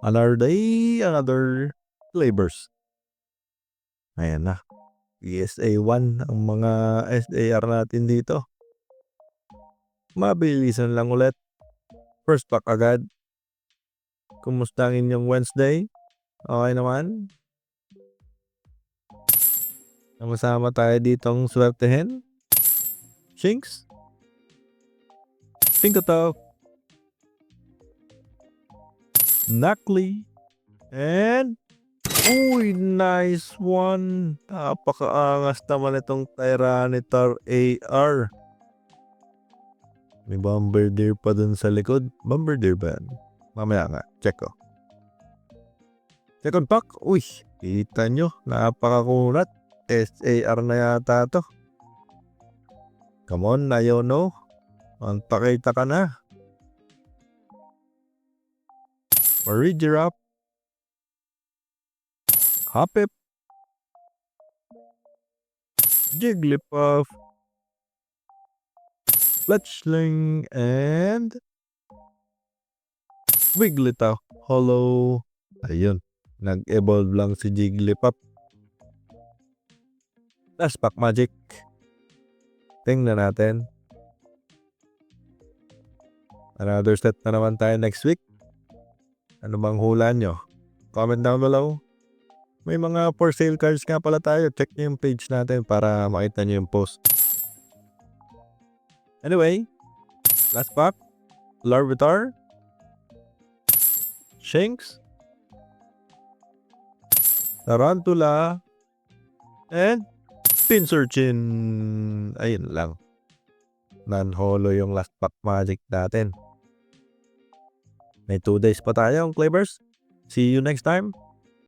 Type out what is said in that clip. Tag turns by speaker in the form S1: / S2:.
S1: Another day, another flavors. Ayan na. PSA 1 ang mga SAR natin dito. Mabilisan lang ulit. First pack agad. Kumusta ang inyong Wednesday? Okay naman? Sama tayo ditong swertehin. Shinks. Pinkoto. Nakli. And uy, nice one. Napakaangas naman itong Tyranitar AR. May Bombardier pa dun sa likod. Bombardier ba yan? Mamaya nga. Check ko. Second pack. Uy, kita nyo. Napakakunat. SAR na yata to. Come on, Nayono. Pakita ka na. Marie Giraffe. Hopip. Jigglypuff. Fletchling. And Wigglytuff. Hollow. Ayun. Nag-evolve lang si Jigglypuff. Last pack magic. Tingnan natin. Another set na naman tayo next week. Ano bang hula nyo? Comment down below. May mga for sale cards nga pala tayo. Check nyo yung page natin para makita nyo yung post. Anyway, last pack. Larvitar. Shinx. Tarantula. And Pinsirchin. Ayun lang. Non-holo yung last pack magic natin. May 2 days pa tayo, Clavers. See you next time.